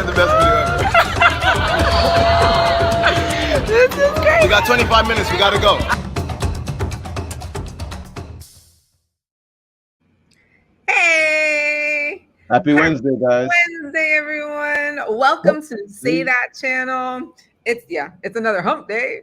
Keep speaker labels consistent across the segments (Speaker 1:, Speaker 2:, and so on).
Speaker 1: 100% the best video ever.
Speaker 2: This is great.
Speaker 1: We got 25 minutes. We got to go.
Speaker 2: Hey.
Speaker 1: Happy Wednesday, guys.
Speaker 2: Wednesday, everyone. Welcome to Say That channel. It's another hump day.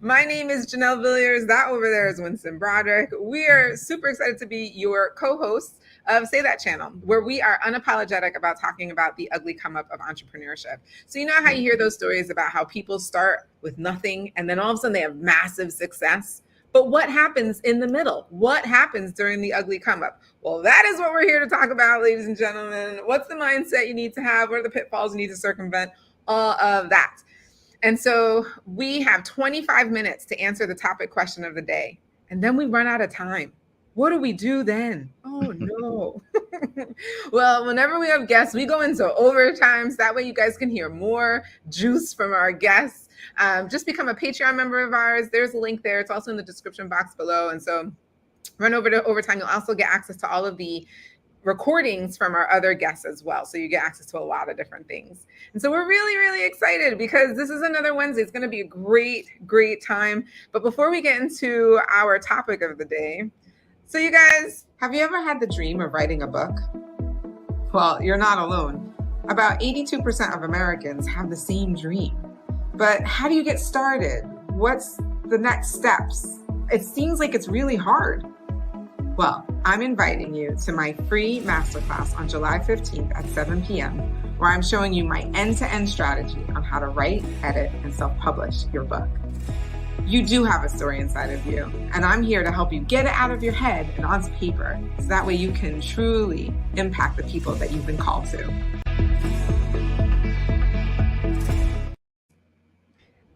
Speaker 2: My name is Janelle Villiers. That over there is Winston Broderick. We are super excited to be your co-hosts of Say That channel, where we are unapologetic about talking about the ugly come up of entrepreneurship. So you know how you hear those stories about how people start with nothing and then all of a sudden they have massive success? But what happens in the middle? What happens during the ugly come up? Well, that is what we're here to talk about, ladies and gentlemen. What's the mindset you need to have? What are the pitfalls you need to circumvent? All of that. And so we have 25 minutes to answer the topic question of the day. And then we run out of time. What do we do then? Oh, no. Well, whenever we have guests, we go into overtime. So that way you guys can hear more juice from our guests. Just become a Patreon member of ours. There's a link there. It's also in the description box below. And so run over to overtime. You'll also get access to all of the recordings from our other guests as well. So you get access to a lot of different things. And so we're really, really excited because this is another Wednesday. It's going to be a great, great time. But before we get into our topic of the day, so you guys, have you ever had the dream of writing a book? Well, you're not alone. About 82% of Americans have the same dream. But how do you get started? What's the next steps? It seems like it's really hard. Well, I'm inviting you to my free masterclass on July 15th at 7 p.m., where I'm showing you my end-to-end strategy on how to write, edit, and self-publish your book. You do have a story inside of you, and I'm here to help you get it out of your head and onto paper, so that way you can truly impact the people that you've been called to.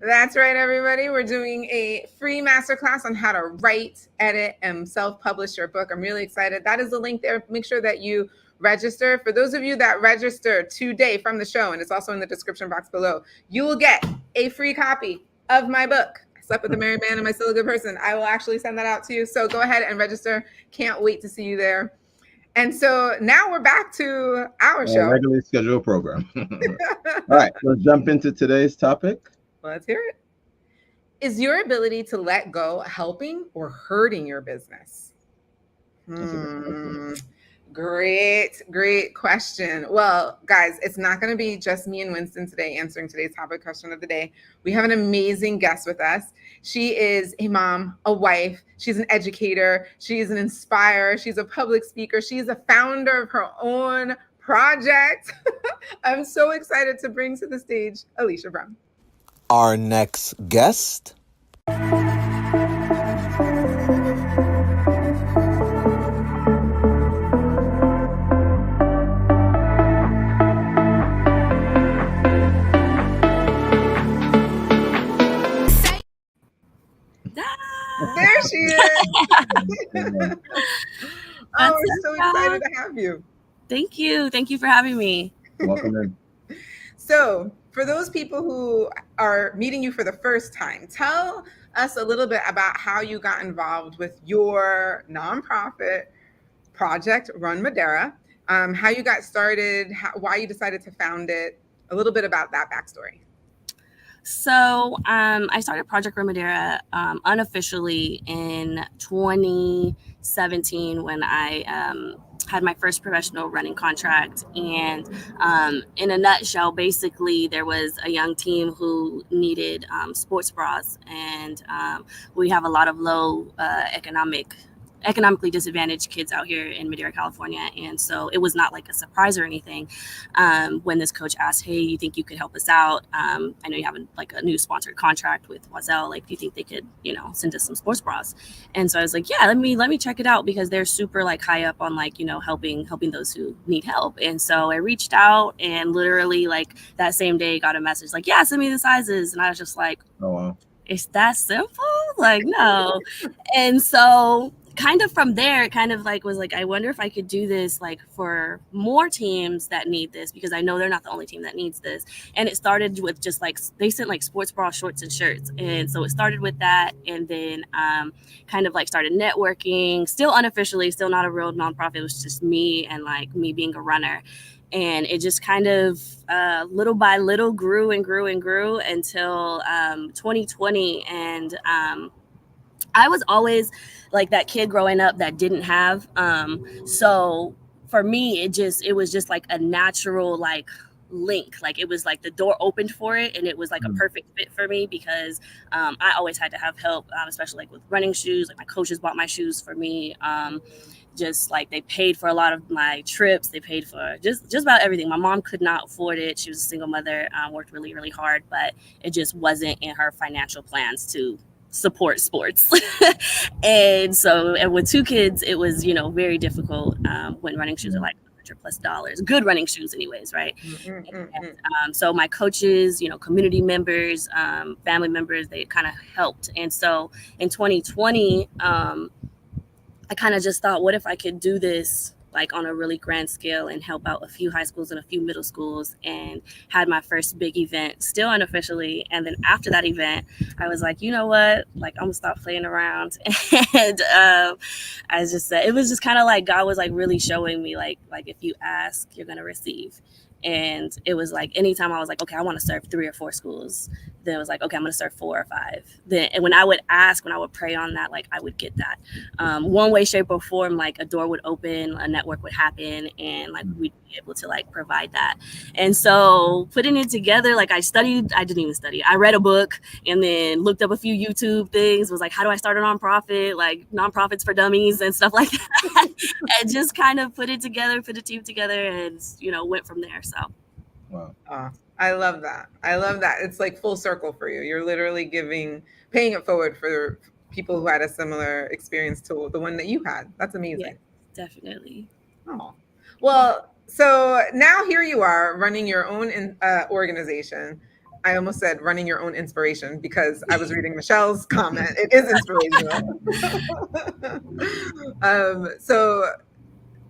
Speaker 2: That's right, everybody. We're doing a free masterclass on how to write, edit, and self-publish your book. I'm really excited. That is the link there. Make sure that you register. For those of you that register today from the show, and it's also in the description box below, you will get a free copy of my book, I Slept with a Married Man, Am I Still a Good Person? I will actually send that out to you. So go ahead and register. Can't wait to see you there. And so now we're back to our show.
Speaker 1: Regularly scheduled program. All right, let's jump into today's topic.
Speaker 2: Let's hear it. Is your ability to let go helping or hurting your business? Great question. Well, guys, it's not going to be just me and Winston today answering today's topic question of the day. We have an amazing guest with us. She is a mom, a wife. She's an educator. She's an inspirer. She's a public speaker. She's a founder of her own project. I'm so excited to bring to the stage Alisha Brown.
Speaker 3: Our next guest.
Speaker 2: There she is. Oh, we're so excited to have you.
Speaker 4: Thank you. Thank you for having me.
Speaker 1: Welcome in.
Speaker 2: So, for those people who are meeting you for the first time, tell us a little bit about how you got involved with your nonprofit, Project Run Madera, how you got started, why you decided to found it, a little bit about that backstory.
Speaker 4: So I started Project Run Madera unofficially in 2017 when I had my first professional running contract. And in a nutshell, basically, there was a young team who needed sports bras. And we have a lot of low economically disadvantaged kids out here in Madera, California. And so it was not like a surprise or anything when this coach asked, hey, you think you could help us out? I know you have a new sponsored contract with Zelle. Like, do you think they could, send us some sports bras? And so I was like, yeah, let me check it out, because they're super high up on helping those who need help. And so I reached out and literally that same day got a message yeah, send me the sizes. And I was just like,
Speaker 1: oh, wow.
Speaker 4: It's that simple? No. And so kind of from there, it kind of was I wonder if I could do this for more teams that need this, because I know they're not the only team that needs this. And it started with just they sent sports bra shorts and shirts. And so it started with that. And then kind of started networking, still unofficially, still not a real nonprofit. It was just me and me being a runner. And it just kind of little by little grew and grew and grew until 2020. And I was always like that kid growing up that didn't have. So for me, it was just like a natural like link. Like it was like the door opened for it, and it was like a perfect fit for me because I always had to have help, especially like with running shoes. Like my coaches bought my shoes for me. Just like they paid for a lot of my trips. They paid for just about everything. My mom could not afford it. She was a single mother, worked really, really hard, but it just wasn't in her financial plans to support sports. And with 2 kids, it was, very difficult when running shoes are like $100+ good running shoes anyways, right? So my coaches, community members, family members, they kind of helped. And so in 2020, I kind of just thought, what if I could do this like on a really grand scale and help out a few high schools and a few middle schools, and had my first big event, still unofficially. And then after that event, I was like, you know what, like I'm gonna stop playing around. And I just said, it was just kind of like God was like really showing me like if you ask, you're gonna receive. And it was like anytime I was like, okay, I want to serve 3 or 4 schools, then it was like, okay, I'm going to serve 4 or 5. Then, and when I would ask, when I would pray on that, like I would get that. One way, shape, or form, like a door would open, a network would happen, and like we'd be able to like provide that. And so putting it together, like I didn't even study. I read a book and then looked up a few YouTube things, was like, how do I start a nonprofit, like nonprofits for dummies and stuff like that. And just kind of put it together, put a team together, and, went from there. So.
Speaker 1: Wow.
Speaker 2: I love that. I love that. It's like full circle for you. You're literally paying it forward for people who had a similar experience to the one that you had. That's amazing.
Speaker 4: Yeah, definitely.
Speaker 2: Oh, well, so now here you are running your own organization. I almost said running your own inspiration because I was reading Michelle's comment. It is inspirational. So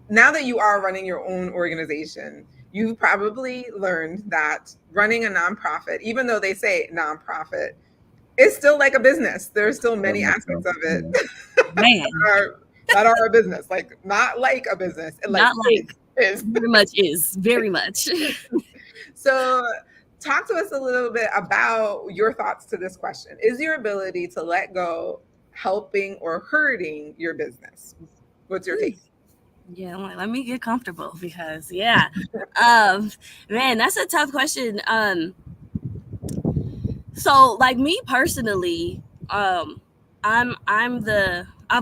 Speaker 2: now that you are running your own organization, you've probably learned that running a nonprofit, even though they say nonprofit, is still like a business. There's still many aspects of it that are a business, like not like a business.
Speaker 4: Not like is. Very much.
Speaker 2: So talk to us a little bit about your thoughts to this question. Is your ability to let go helping or hurting your business? What's your take?
Speaker 4: Yeah, I'm like, let me get comfortable because man, that's a tough question. So like me personally, I've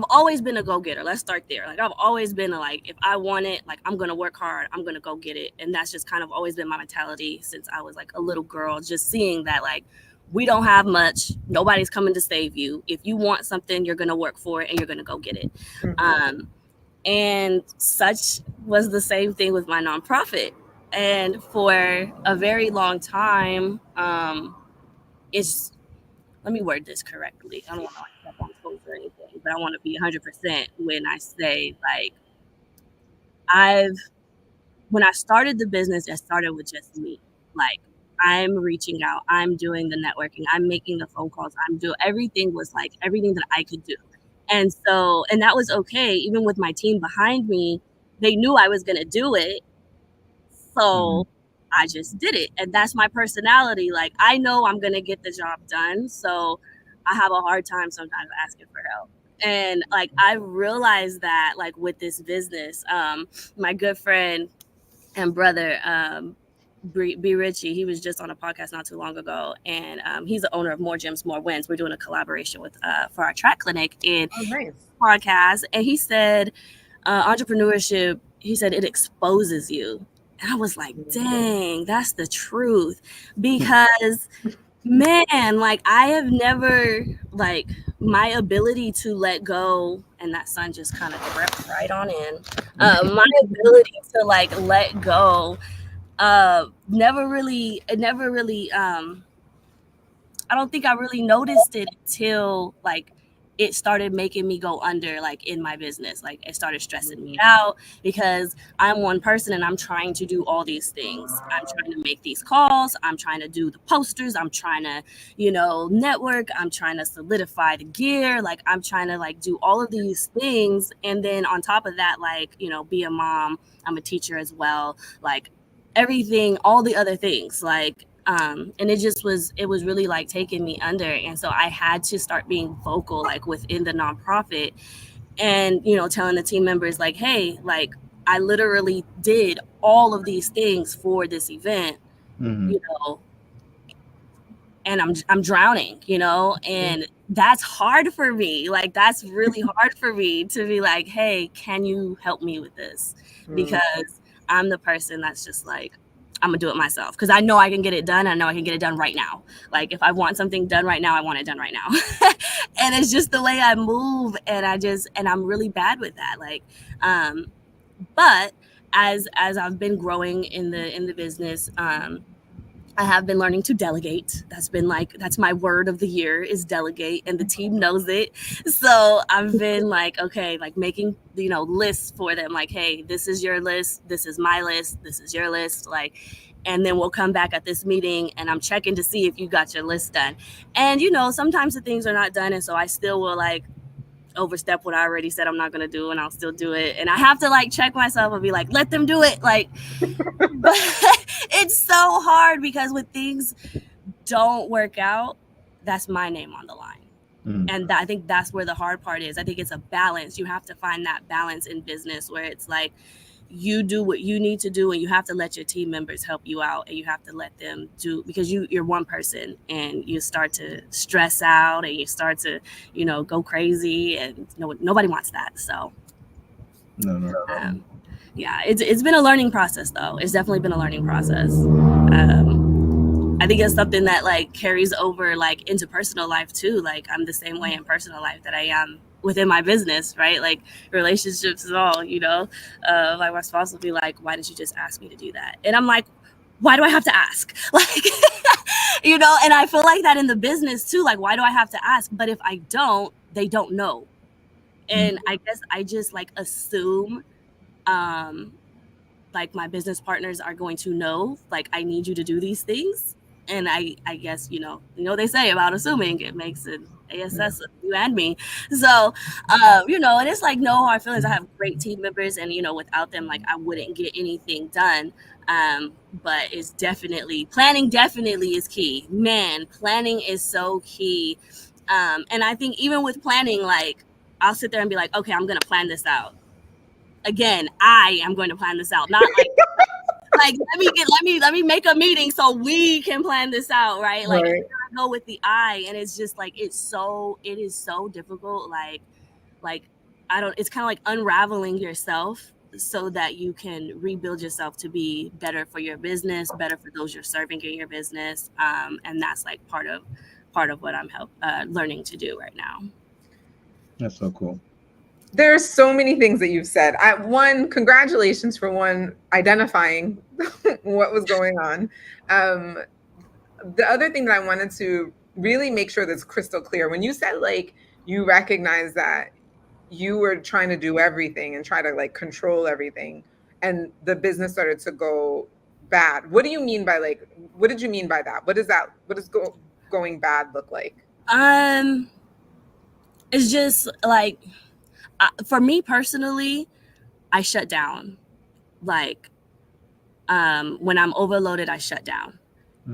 Speaker 4: always been a go-getter. Let's start there. Like I've always been like, if I want it, like I'm gonna work hard, I'm gonna go get it. And that's just kind of always been my mentality since I was like a little girl, just seeing that like we don't have much, nobody's coming to save you. If you want something, you're gonna work for it and you're gonna go get it. And such was the same thing with my nonprofit. And for a very long time, let me word this correctly. I don't want to like step on toes or anything, but I want to be 100% when I say like, when I started the business, it started with just me. Like I'm reaching out, I'm doing the networking, I'm making the phone calls, everything was like everything that I could do. And that was okay. Even with my team behind me, they knew I was going to do it. So I just did it. And that's my personality. Like, I know I'm going to get the job done. So I have a hard time sometimes asking for help. And like, I realized that like with this business, my good friend and brother, B. Ritchie, he was just on a podcast not too long ago, and he's the owner of More Gyms, More Wins. We're doing a collaboration with for our track clinic and podcast. And he said, entrepreneurship, he said it exposes you. And I was like, dang, that's the truth. Because man, like I have never like my ability to let go, and that sun just kind of crept right on in. My ability to like let go never really I don't think I really noticed it until like it started making me go under like in my business. Like it started stressing me out because I'm one person and I'm trying to do all these things. I'm trying to make these calls, I'm trying to do the posters, I'm trying to, network, I'm trying to solidify the gear, like I'm trying to like do all of these things. And then on top of that, like, be a mom, I'm a teacher as well. Like everything, all the other things, like, and it was really like taking me under. And so I had to start being vocal, like within the nonprofit, and, telling the team members like, hey, like, I literally did all of these things for this event, and I'm drowning, and that's hard for me. Like, that's really hard for me to be like, hey, can you help me with this? Because I'm the person that's just like, I'm gonna do it myself, because I know I can get it done. I know I can get it done right now. Like, if I want something done right now, I want it done right now. And it's just the way I move, and I'm really bad with that. Like, but as I've been growing in the business, I have been learning to delegate. That's my word of the year, is delegate, and the team knows it. So I've been like, okay, like making, lists for them, like, hey, this is your list, this is my list, this is your list, like, and then we'll come back at this meeting and I'm checking to see if you got your list done. And, sometimes the things are not done, and so I still will like overstep what I already said I'm not going to do, and I'll still do it. And I have to like check myself and be like, let them do it. Like, but it's so hard, because when things don't work out, that's my name on the line. And I think that's where the hard part is. I think it's a balance. You have to find that balance in business, where it's like, you do what you need to do, and you have to let your team members help you out, and you have to let them do, because you're one person, and you start to stress out, and you start to, go crazy, and nobody wants that. So
Speaker 1: No.
Speaker 4: Yeah, it's been a learning process, though. It's definitely been a learning process. I think it's something that like carries over like into personal life too. Like, I'm the same way in personal life that I am within my business, right? Like, relationships and all, like my spouse will be like, why didn't you just ask me to do that? And I'm like, why do I have to ask? Like, and I feel like that in the business too. Like, why do I have to ask? But if I don't, they don't know. And I guess I just like assume, like, my business partners are going to know, like, I need you to do these things. And I guess, they say about assuming, it makes an ASS of you and me. So, and it's like, no hard feelings. I have great team members, and, without them, like, I wouldn't get anything done. But it's planning definitely is key. Man, planning is so key. And I think even with planning, like, I'll sit there and be like, okay, I'm going to plan this out. Again, I am going to plan this out, not like, like, let me make a meeting so we can plan this out, right? Like, I go with the I, and it's just like, it is so difficult. Like it's kind of like unraveling yourself so that you can rebuild yourself to be better for your business, better for those you're serving in your business. And that's like part of what I'm learning to do right now.
Speaker 1: That's so cool.
Speaker 2: There's so many things that you've said. Congratulations for identifying what was going on. The other thing that I wanted to really make sure that's crystal clear, when you said like you recognize that you were trying to do everything and try to like control everything, and the business started to go bad. What do you mean by like? What did you mean by that? What does going bad look like?
Speaker 4: It's just like, for me personally, I shut down. Like, when I'm overloaded, I shut down.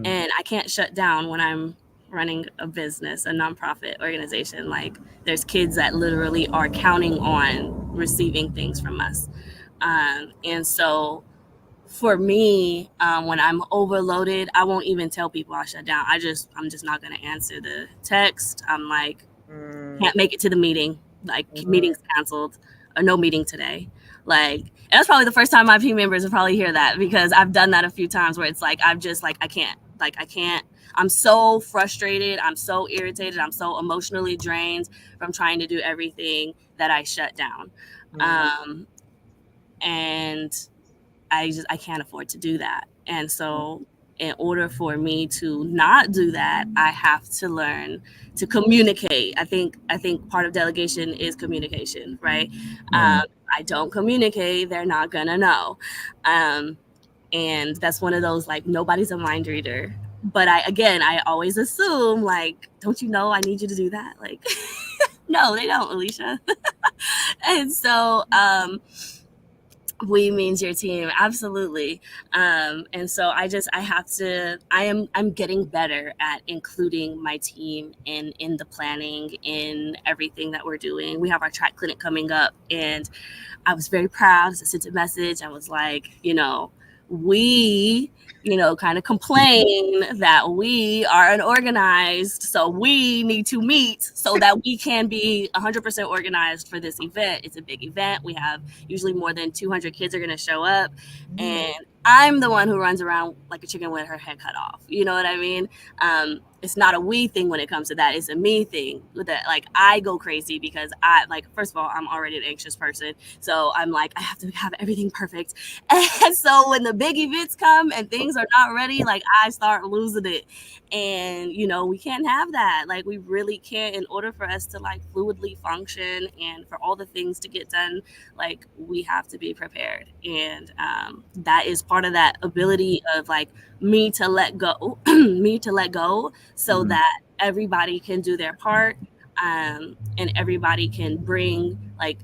Speaker 4: And I can't shut down when I'm running a business, a nonprofit organization. Like, there's kids that literally are counting on receiving things from us. And so for me, when I'm overloaded, I won't even tell people I shut down. I'm just not going to answer the text. I'm like, can't make it to the meeting. Like, meeting's canceled, or no meeting today. Like, and that's probably the first time my team members will probably hear that, because I've done that a few times where it's like, I'm just like, I can't. I'm so frustrated. I'm so irritated. I'm so emotionally drained from trying to do everything that I shut down. And I can't afford to do that. And so in order for me to not do that, I have to learn to communicate. I think part of delegation is communication, right? I don't communicate, they're not gonna know. And that's one of those, like, nobody's a mind reader. But I always assume, like, don't you know I need you to do that? Like, no, they don't, Alisha. And so, We means your team, absolutely. And so I'm getting better at including my team in the planning, in everything that we're doing. We have our track clinic coming up, and I was very proud. I sent a message. I was like, we, kind of complain that we are unorganized. So we need to meet so that we can be 100% organized for this event. It's a big event. We have usually more than 200 kids are going to show up. And I'm the one who runs around like a chicken with her head cut off. You know what I mean? It's not a we thing when it comes to that. It's a me thing. That, like, I go crazy because first of all, I'm already an anxious person. So I'm like, I have to have everything perfect. And so when the big events come and things are not ready, like, I start losing it. And, we can't have that. Like, we really can't. In order for us to, like, fluidly function and for all the things to get done, like, we have to be prepared. And that is part of that ability of, like, me to let go so that everybody can do their part, and everybody can bring, like,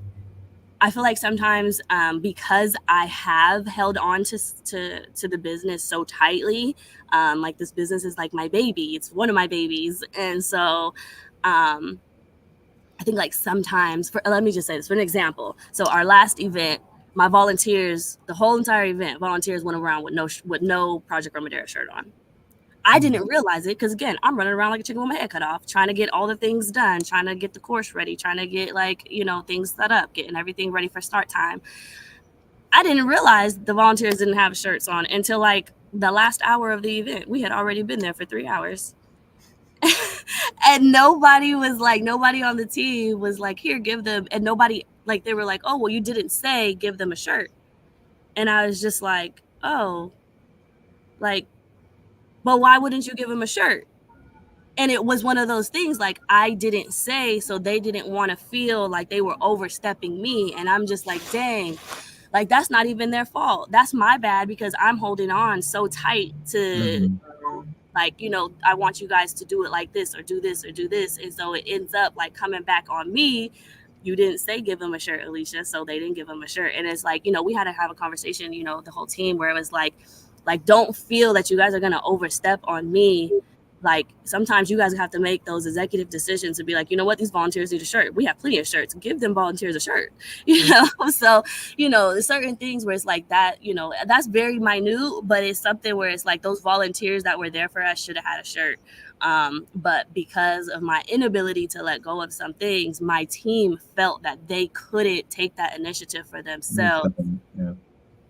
Speaker 4: I feel like sometimes because I have held on to the business so tightly, like, this business is like my baby. It's one of my babies. And so I think, like, sometimes, let me just say this for an example. So our last event, my volunteers, the whole entire event, volunteers went around with no Project Run Madera shirt on. I didn't realize it because, again, I'm running around like a chicken with my head cut off, trying to get all the things done, trying to get the course ready, trying to get, like, things set up, getting everything ready for start time. I didn't realize the volunteers didn't have shirts on until, like, the last hour of the event. We had already been there for 3 hours. And nobody on the team was like, here, give them. And nobody, like, they were like, oh, well, you didn't say give them a shirt. And I was just like, oh, like, but why wouldn't you give them a shirt? And it was one of those things, like, I didn't say, so they didn't want to feel like they were overstepping me. And I'm just like, dang, like, that's not even their fault. That's my bad because I'm holding on so tight to, like, I want you guys to do it like this or do this or do this. And so it ends up, like, coming back on me. You didn't say give them a shirt, Alisha, so they didn't give them a shirt. And it's like, we had to have a conversation, the whole team, where it was like, don't feel that you guys are going to overstep on me. Like, sometimes you guys have to make those executive decisions to be like, what, these volunteers need a shirt. We have plenty of shirts. Give them volunteers a shirt, So, there's certain things where it's like that, that's very minute, but it's something where it's like those volunteers that were there for us should have had a shirt. But because of my inability to let go of some things, my team felt that they couldn't take that initiative for themselves.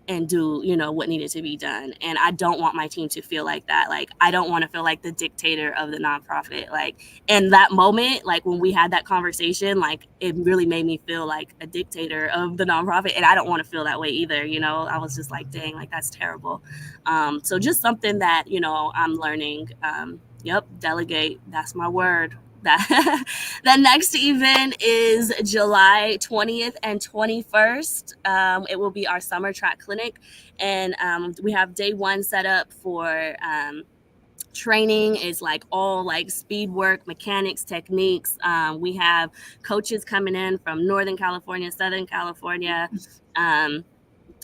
Speaker 4: And do, what needed to be done. And I don't want my team to feel like that. Like, I don't want to feel like the dictator of the nonprofit. Like, in that moment, like, when we had that conversation, like, it really made me feel like a dictator of the nonprofit. And I don't want to feel that way either. I was just like, dang, like, that's terrible. So just something that, I'm learning. Delegate. That's my word. The next event is July 20th and 21st. It will be our summer track clinic, and we have day one set up for training. Is like all like speed work, mechanics, techniques. We have coaches coming in from Northern California, Southern California.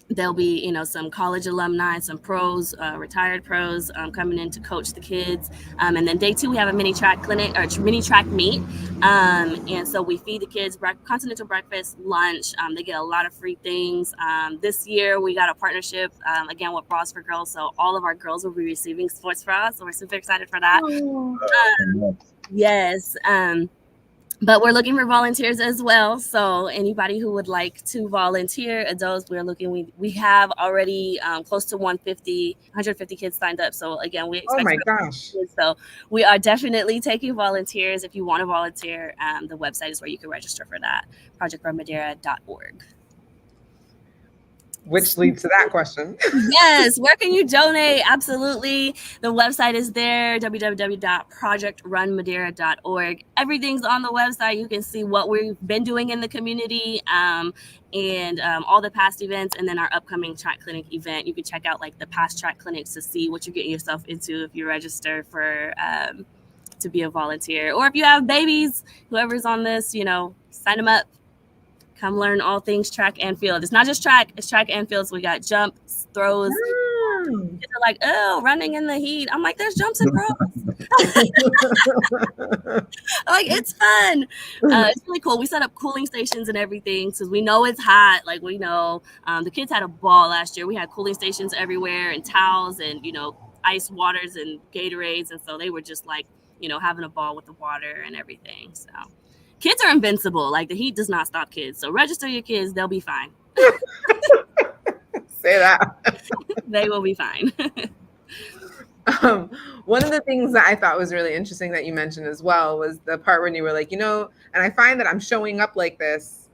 Speaker 4: There'll be, some college alumni, some pros, retired pros coming in to coach the kids. And then day two, we have a mini track clinic or mini track meet. And so we feed the kids continental breakfast, lunch. They get a lot of free things. This year, we got a partnership, again, with Bras for Girls. So all of our girls will be receiving sports bras. So we're super excited for that. Yes. But we're looking for volunteers as well. So anybody who would like to volunteer, adults, we have already close to 150 kids signed up. So again, we expect.
Speaker 2: Oh my gosh.
Speaker 4: So we are definitely taking volunteers. If you want to volunteer, the website is where you can register for that, projectrunmadera.org.
Speaker 2: Which leads to that question.
Speaker 4: Yes. Where can you donate? Absolutely. The website is there, www.projectrunmadera.org. Everything's on the website. You can see what we've been doing in the community and all the past events, and then our upcoming track clinic event. You can check out like the past track clinics to see what you're getting yourself into if you register for to be a volunteer. Or if you have babies, whoever's on this, sign them up. come learn all things track and field. It's not just track, it's track and field. So we got jumps, throws. Kids are like, oh, running in the heat. I'm like, there's jumps and throws. Like, it's fun. It's really cool. We set up cooling stations and everything, so we know it's hot. Like, we know the kids had a ball last year. We had cooling stations everywhere and towels and, ice waters and Gatorades. And so they were just like, having a ball with the water and everything. So kids are invincible. Like, the heat does not stop kids. So register your kids. They'll be fine.
Speaker 2: Say that.
Speaker 4: They will be fine.
Speaker 2: One of the things that I thought was really interesting that you mentioned as well was the part when you were like, and I find that I'm showing up like this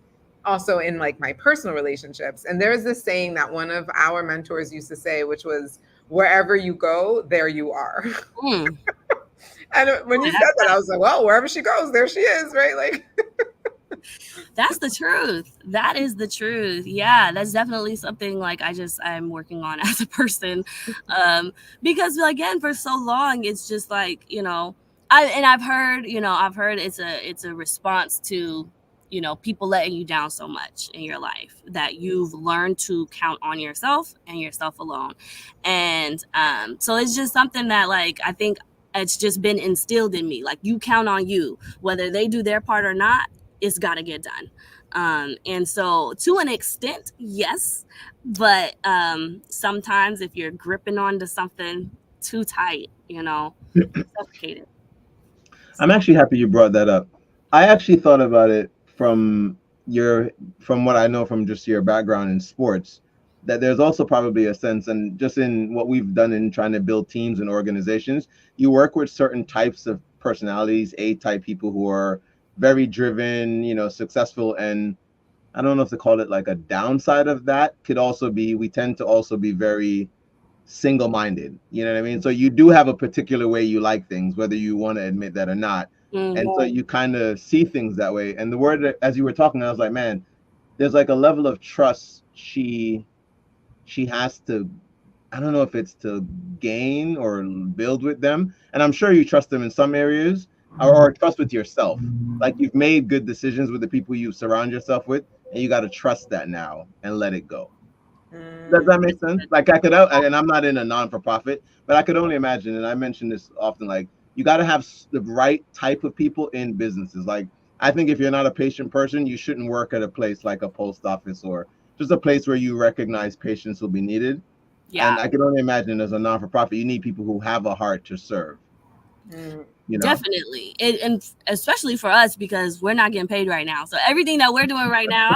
Speaker 2: also in like my personal relationships. And there's this saying that one of our mentors used to say, which was, wherever you go, there you are. And when you said that, I was like, well, wherever she goes, there she is, right? Like,
Speaker 4: that's the truth. That is the truth. Yeah, that's definitely something like I'm working on as a person. Because again, for so long, it's just like, I've heard it's a response to, people letting you down so much in your life that you've learned to count on yourself and yourself alone. And so it's just something that like, I think it's just been instilled in me. Like, you count on you, whether they do their part or not, it's got to get done. And so to an extent, yes, but sometimes if you're gripping onto something too tight, suffocated.
Speaker 1: I'm actually happy you brought that up. I actually thought about it from what I know from just your background in sports, that there's also probably a sense, and just in what we've done in trying to build teams and organizations, you work with certain types of personalities, A-type people who are very driven, successful. And I don't know if to call it like a downside of that could also be, we tend to also be very single-minded, you know what I mean? So you do have a particular way you like things, whether you want to admit that or not. Mm-hmm. And so you kind of see things that way. And the word that, as you were talking, I was like, man, there's like a level of trust she has to, I don't know if it's to gain or build with them. And I'm sure you trust them in some areas, or trust with yourself. Like, you've made good decisions with the people you surround yourself with, and you got to trust that now and let it go. Does that make sense? Like, and I'm not in a non-for-profit, but I could only imagine, and I mention this often, like, you got to have the right type of people in businesses. Like, I think if you're not a patient person, you shouldn't work at a place like a post office or just a place where you recognize patients will be needed. Yeah. And I can only imagine as a non-for-profit, you need people who have a heart to serve.
Speaker 4: Definitely. And especially for us, because we're not getting paid right now. So everything that we're doing right now,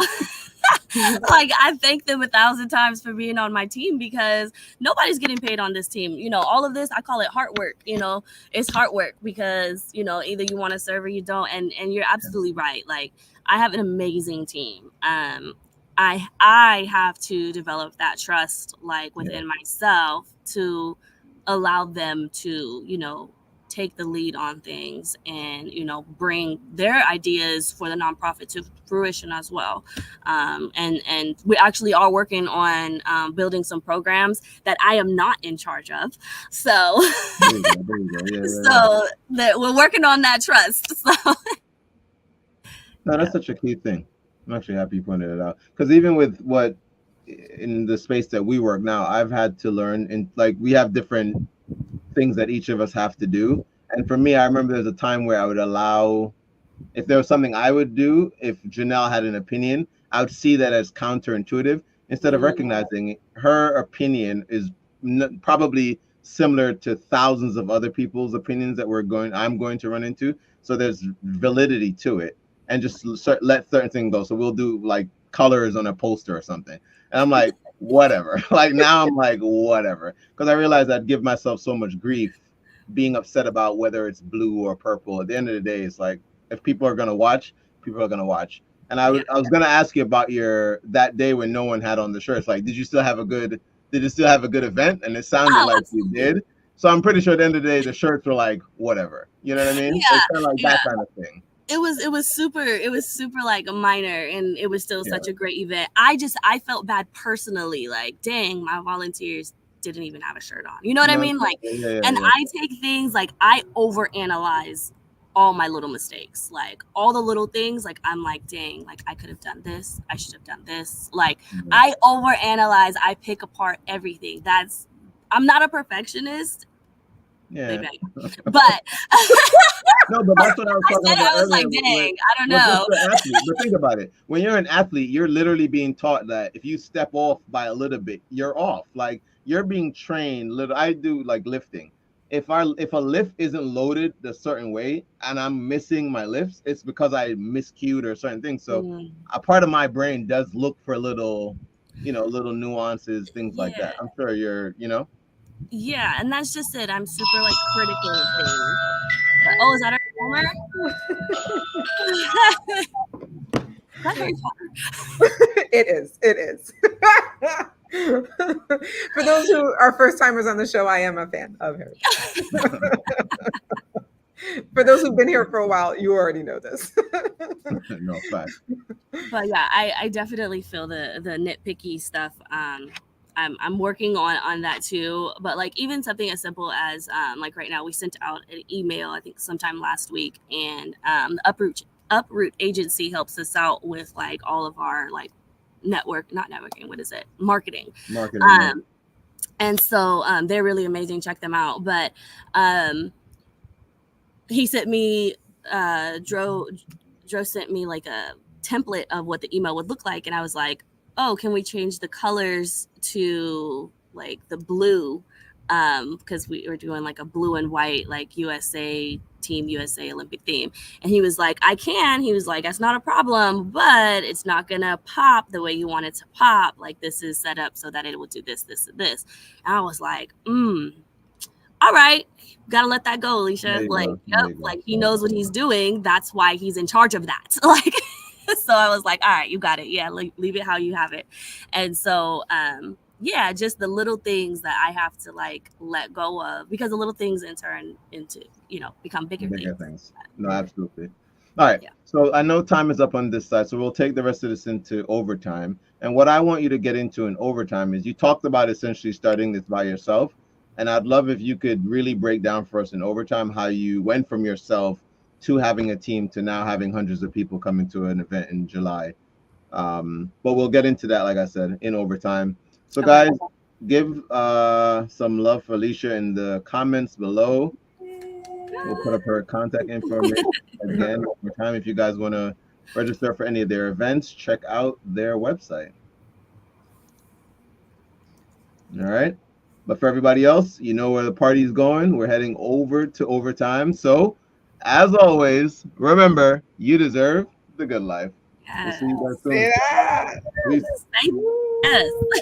Speaker 4: like, I thank them 1,000 times for being on my team, because nobody's getting paid on this team. All of this, I call it hard work. It's hard work because, either you want to serve or you don't. And you're absolutely right. Like, I have an amazing team. I have to develop that trust, like, within myself to allow them to, take the lead on things and, bring their ideas for the nonprofit to fruition as well. And we actually are working on we're not in charge of. So, we're working on that trust. So.
Speaker 1: No, that's such a key thing. I'm actually happy you pointed it out, because even with in the space that we work now, I've had to learn, and like, we have different things that each of us have to do. And for me, I remember there's a time where I would allow, if there was something I would do, if Janelle had an opinion, I would see that as counterintuitive, instead of recognizing her opinion is probably similar to thousands of other people's opinions that I'm going to run into. So there's validity to it, and just let certain things go. So we'll do like colors on a poster or something. And I'm like, whatever. Like, now I'm like, whatever. Because I realized I'd give myself so much grief being upset about whether it's blue or purple. At the end of the day, it's like, if people are going to watch, people are going to watch. And I was going to ask you about that day when no one had on the shirts. Like, did you still have a good event? And it sounded like you did. So I'm pretty sure at the end of the day, the shirts were like, whatever. You know what I mean? Yeah. It's kind of like that kind of thing.
Speaker 4: It was super like a minor, and it was still such a great event. I felt bad personally, like, dang, my volunteers didn't even have a shirt on. You know what I mean? Like, I take things like, I overanalyze all my little mistakes, like all the little things. Like I'm like, dang, like I could have done this. I should have done this. Like I overanalyze. I pick apart everything. I'm not a perfectionist.
Speaker 1: Yeah.
Speaker 4: But
Speaker 1: no, but that's what I was talking about.
Speaker 4: I was
Speaker 1: earlier
Speaker 4: like, dang, I don't know.
Speaker 1: But think about it. When you're an athlete, you're literally being taught that if you step off by a little bit, you're off. Like you're being trained. I do like lifting. If a lift isn't loaded a certain way and I'm missing my lifts, it's because I miscued or certain things. So a part of my brain does look for little nuances, things like that. I'm sure you're.
Speaker 4: Yeah, and that's just it. I'm super like critical of things. Oh, is that our timer? Is that Harry Potter?
Speaker 2: It is. For those who are first timers on the show, I am a fan of Harry Potter. For those who've been here for a while, you already know this.
Speaker 1: No fact.
Speaker 4: But yeah, I definitely feel the nitpicky stuff. I'm working on that too. But like even something as simple as like right now we sent out an email, I think sometime last week, and the Uproot agency helps us out with like all of our like marketing. And so they're really amazing. Check them out. But he sent me Dro sent me like a template of what the email would look like, and I was like, oh, can we change the colors to like the blue, because we were doing like a blue and white like Team USA Olympic theme. And he was like, I can. He was like, that's not a problem, but it's not gonna pop the way you want it to pop. Like this is set up so that it will do this, this, and this. And I was like, all right, gotta let that go, Alisha. Like, like he knows what he's doing. That's why he's in charge of that. Like, so I was like, all right, you got it. Yeah, leave it how you have it. And so, yeah, just the little things that I have to like let go of, because the little things in turn into, become bigger things.
Speaker 1: No, absolutely. All right. Yeah. So I know time is up on this side, so we'll take the rest of this into overtime. And what I want you to get into in overtime is you talked about essentially starting this by yourself. And I'd love if you could really break down for us in overtime how you went from yourself to having a team to now having hundreds of people coming to an event in July. But we'll get into that, like I said, in overtime. So guys, give some love for Alisha in the comments below. We'll put up her contact information again over time. If you guys want to register for any of their events, check out their website. All right. But for everybody else, you know where the party's going. We're heading over to overtime. So as always, remember, you deserve the good life.
Speaker 4: Yes.
Speaker 1: We'll see you guys soon.
Speaker 2: Yeah.
Speaker 4: Yes.